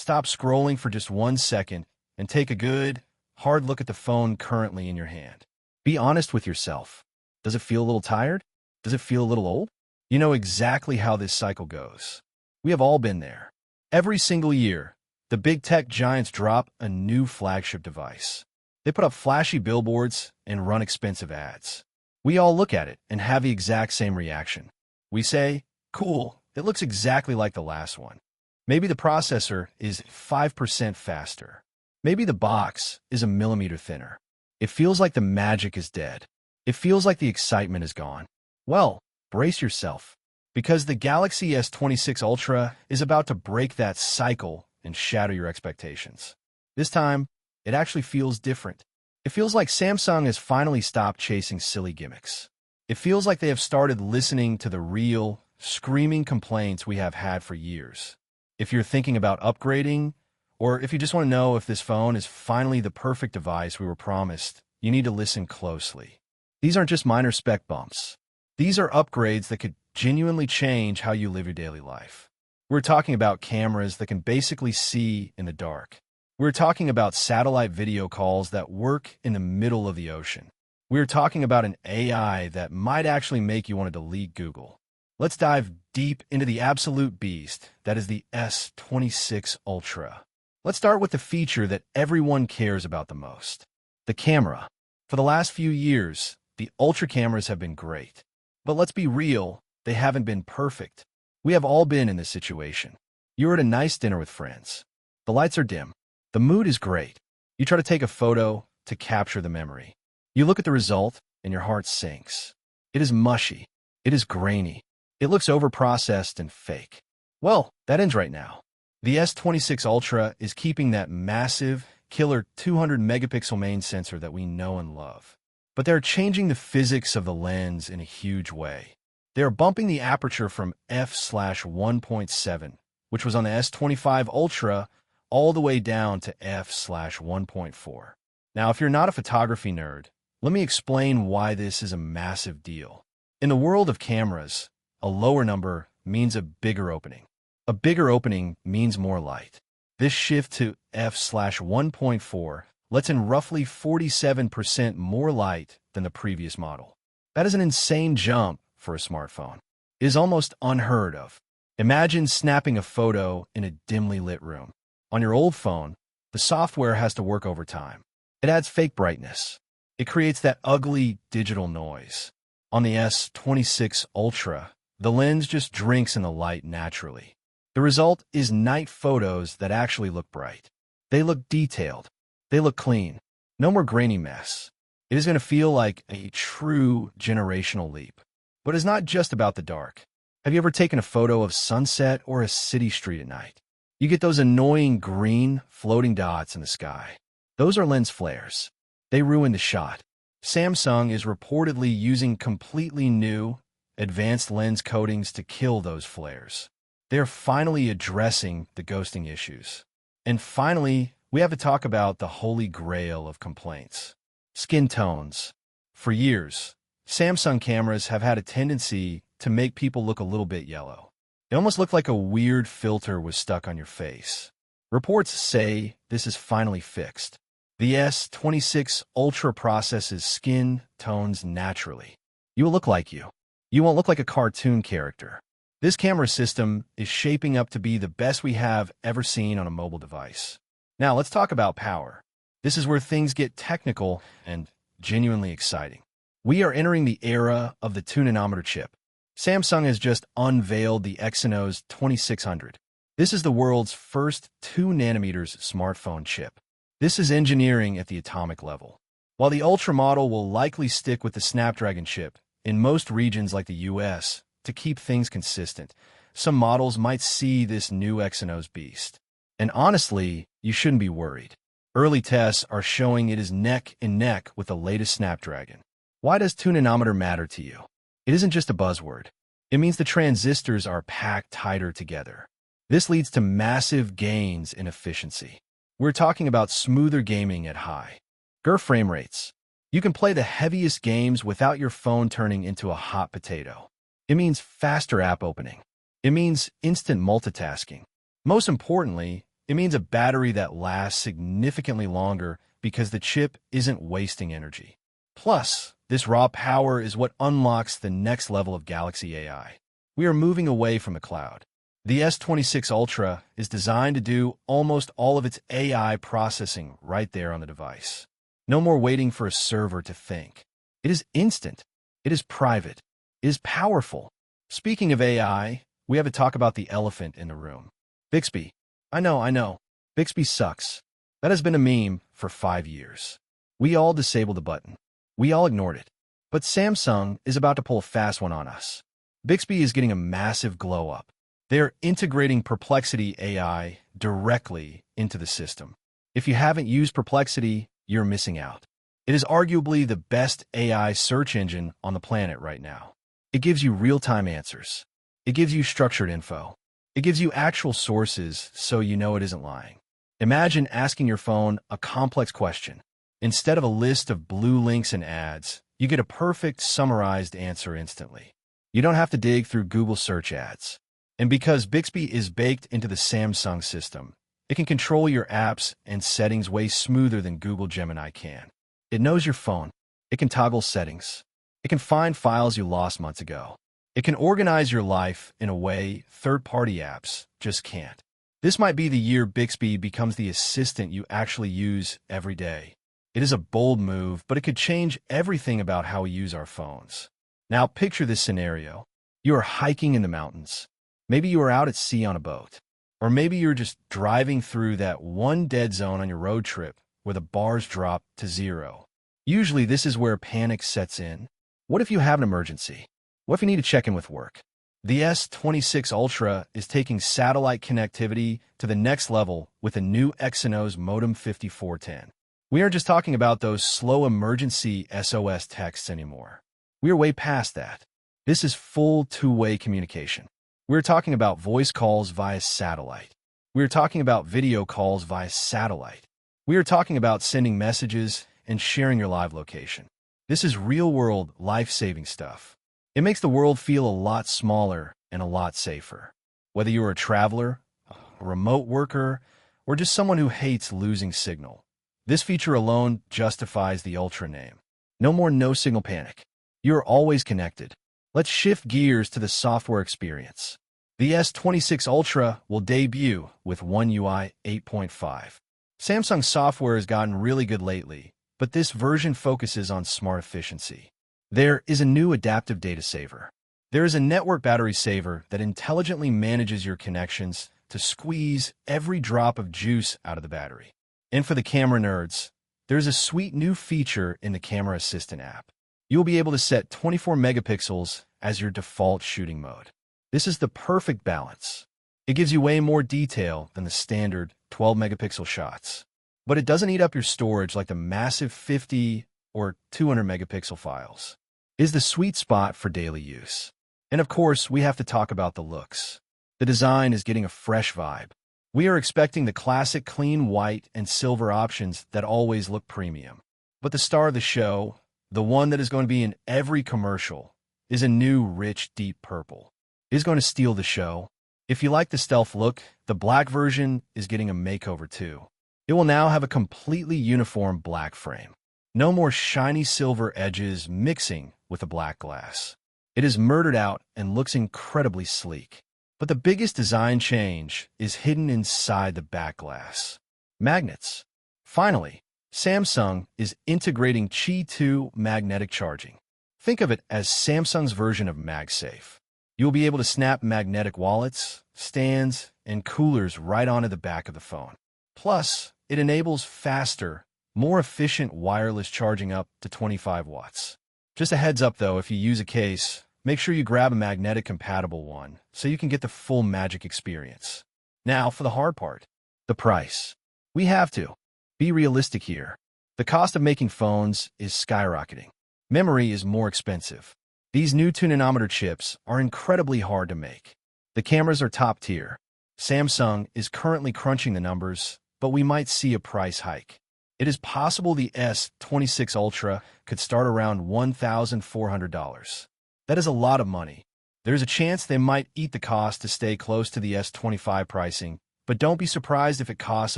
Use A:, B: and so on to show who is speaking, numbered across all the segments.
A: stop scrolling for just 1 second and take a good, hard look at the phone currently in your hand. Be honest with yourself. Does it feel a little tired? Does it feel a little old? You know exactly how this cycle goes. We have all been there. Every single year, the big tech giants drop a new flagship device. They put up flashy billboards and run expensive ads. We all look at it and have the exact same reaction. We say, cool, it looks exactly like the last one. Maybe the processor is 5% faster. Maybe the box is a millimeter thinner. It feels like the magic is dead. It feels like the excitement is gone. Well, brace yourself, because the Galaxy S26 Ultra is about to break that cycle and shatter your expectations. This time, it actually feels different. It feels like Samsung has finally stopped chasing silly gimmicks. It feels like they have started listening to the real, screaming complaints we have had for years. If you're thinking about upgrading, or if you just want to know if this phone is finally the perfect device we were promised, you need to listen closely. These aren't just minor spec bumps. These are upgrades that could genuinely change how you live your daily life. We're talking about cameras that can basically see in the dark. We're talking about satellite video calls that work in the middle of the ocean. We're talking about an AI that might actually make you want to delete Google. Let's dive deep into the absolute beast that is the S26 Ultra. Let's start with the feature that everyone cares about the most, the camera. For the last few years, the Ultra cameras have been great. But let's be real, they haven't been perfect. We have all been in this situation. You're at a nice dinner with friends. The lights are dim. The mood is great. You try to take a photo to capture the memory. You look at the result, and your heart sinks. It is mushy. It is grainy. It looks overprocessed and fake. Well, that ends right now. The S26 Ultra is keeping that massive, killer 200 megapixel main sensor that we know and love. But they're changing the physics of the lens in a huge way. They are bumping the aperture from f/1.7, which was on the S25 Ultra, all the way down to f/1.4. Now, if you're not a photography nerd, let me explain why this is a massive deal. In the world of cameras, a lower number means a bigger opening. A bigger opening means more light. This shift to f/1.4 lets in roughly 47% more light than the previous model. That is an insane jump for a smartphone. It is almost unheard of. Imagine snapping a photo in a dimly lit room. On your old phone, the software has to work overtime. It adds fake brightness. It creates that ugly digital noise. On the S26 Ultra, the lens just drinks in the light naturally. The result is night photos that actually look bright. They look detailed. They look clean. No more grainy mess. It is going to feel like a true generational leap. But it's not just about the dark. Have you ever taken a photo of sunset or a city street at night? You get those annoying green floating dots in the sky. Those are lens flares. They ruin the shot. Samsung is reportedly using completely new, advanced lens coatings to kill those flares. They are finally addressing the ghosting issues. And finally, we have to talk about the holy grail of complaints. Skin tones. For years, Samsung cameras have had a tendency to make people look a little bit yellow. It almost looked like a weird filter was stuck on your face. Reports say this is finally fixed. The S26 Ultra processes skin tones naturally. You will look like you. You won't look like a cartoon character. This camera system is shaping up to be the best we have ever seen on a mobile device. Now, let's talk about power. This is where things get technical and genuinely exciting. We are entering the era of the 2nm chip. Samsung has just unveiled the Exynos 2600. This is the world's first 2nm smartphone chip. This is engineering at the atomic level. While the Ultra model will likely stick with the Snapdragon chip in most regions like the US, to keep things consistent, some models might see this new Exynos beast. And honestly, you shouldn't be worried. Early tests are showing it is neck and neck with the latest Snapdragon. Why does 2nm matter to you? It isn't just a buzzword. It means the transistors are packed tighter together. This leads to massive gains in efficiency. We're talking about smoother gaming at high GHz frame rates. You can play the heaviest games without your phone turning into a hot potato. It means faster app opening. It means instant multitasking. Most importantly, It means a battery that lasts significantly longer because the chip isn't wasting energy. Plus, this raw power is what unlocks the next level of Galaxy AI. We are moving away from the cloud. The S26 Ultra is designed to do almost all of its AI processing right there on the device. No more waiting for a server to think. It is instant. It is private. It is powerful. Speaking of AI, we have to talk about the elephant in the room. Bixby. I know. Bixby sucks. That has been a meme for 5 years. We all disabled the button. We all ignored it. But Samsung is about to pull a fast one on us. Bixby is getting a massive glow up. They are integrating Perplexity AI directly into the system. If you haven't used Perplexity, you're missing out. It is arguably the best AI search engine on the planet right now. It gives you real-time answers. It gives you structured info. It gives you actual sources so you know it isn't lying. Imagine asking your phone a complex question. Instead of a list of blue links and ads, you get a perfect summarized answer instantly. You don't have to dig through Google search ads. And because Bixby is baked into the Samsung system, it can control your apps and settings way smoother than Google Gemini can. It knows your phone. It can toggle settings. It can find files you lost months ago. It can organize your life in a way third-party apps just can't. This might be the year Bixby becomes the assistant you actually use every day. It is a bold move, but it could change everything about how we use our phones. Now picture this scenario. You are hiking in the mountains. Maybe you are out at sea on a boat. Or maybe you're just driving through that one dead zone on your road trip where the bars drop to 0. Usually this is where panic sets in. What if you have an emergency? What if you need to check in with work? The S26 Ultra is taking satellite connectivity to the next level with a new Exynos modem 5410. We aren't just talking about those slow emergency SOS texts anymore. We are way past that. This is full two-way communication. We're talking about voice calls via satellite. We're talking about video calls via satellite. We are talking about sending messages and sharing your live location. This is real-world, life-saving stuff. It makes the world feel a lot smaller and a lot safer. Whether you're a traveler, a remote worker, or just someone who hates losing signal, this feature alone justifies the Ultra name. No more no-signal panic. You're always connected. Let's shift gears to the software experience. The S26 Ultra will debut with One UI 8.5. Samsung software has gotten really good lately, but this version focuses on smart efficiency. There is a new adaptive data saver. There is a network battery saver that intelligently manages your connections to squeeze every drop of juice out of the battery. And for the camera nerds, there's a sweet new feature in the Camera Assistant app. You'll be able to set 24 megapixels as your default shooting mode. This is the perfect balance. It gives you way more detail than the standard 12 megapixel shots. But it doesn't eat up your storage like the massive 50 or 200 megapixel files. It is the sweet spot for daily use. And of course, we have to talk about the looks. The design is getting a fresh vibe. We are expecting the classic clean white and silver options that always look premium. But the star of the show, the one that is going to be in every commercial, is a new rich deep purple. It is going to steal the show. If you like the stealth look, the black version is getting a makeover too. It will now have a completely uniform black frame. No more shiny silver edges mixing with the black glass. It is murdered out and looks incredibly sleek. But the biggest design change is hidden inside the back glass. Magnets. Finally, Samsung is integrating Qi 2 magnetic charging. Think of it as Samsung's version of MagSafe. You'll be able to snap magnetic wallets, stands, and coolers right onto the back of the phone. Plus, it enables faster, more efficient wireless charging up to 25 watts. Just a heads up though, if you use a case, make sure you grab a magnetic compatible one so you can get the full magic experience. Now for the hard part, the price. We have to be realistic here. The cost of making phones is skyrocketing. Memory is more expensive. These new 2nm chips are incredibly hard to make. The cameras are top tier. Samsung is currently crunching the numbers, but we might see a price hike. It is possible the S26 Ultra could start around $1,400. That is a lot of money. There's a chance they might eat the cost to stay close to the S25 pricing but don't be surprised if it costs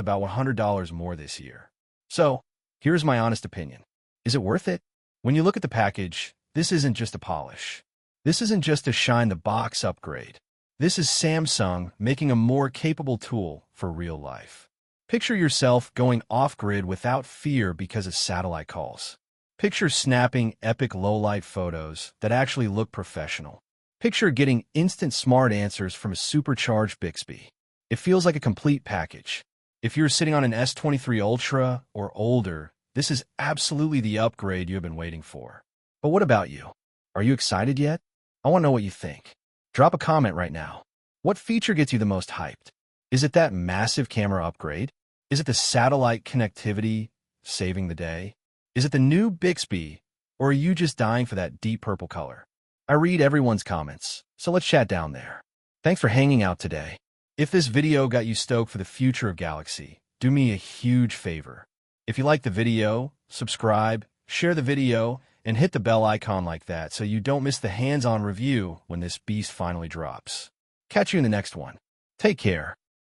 A: about $100 more this year. So, here's my honest opinion. Is it worth it? When you look at the package, this isn't just a polish. This isn't just a shine-the-box upgrade. This is Samsung making a more capable tool for real life. Picture yourself going off-grid without fear because of satellite calls. Picture snapping epic low-light photos that actually look professional. Picture getting instant smart answers from a supercharged Bixby. It feels like a complete package. If you're sitting on an S23 Ultra or older, this is absolutely the upgrade you have been waiting for. But what about you? Are you excited yet? I want to know what you think. Drop a comment right now. What feature gets you the most hyped? Is it that massive camera upgrade? Is it the satellite connectivity saving the day? Is it the new Bixby, or are you just dying for that deep purple color? I read everyone's comments, so let's chat down there. Thanks for hanging out today. If this video got you stoked for the future of Galaxy, do me a huge favor. If you liked the video, subscribe, share the video, and hit the bell icon like that so you don't miss the hands-on review when this beast finally drops. Catch you in the next one. Take care.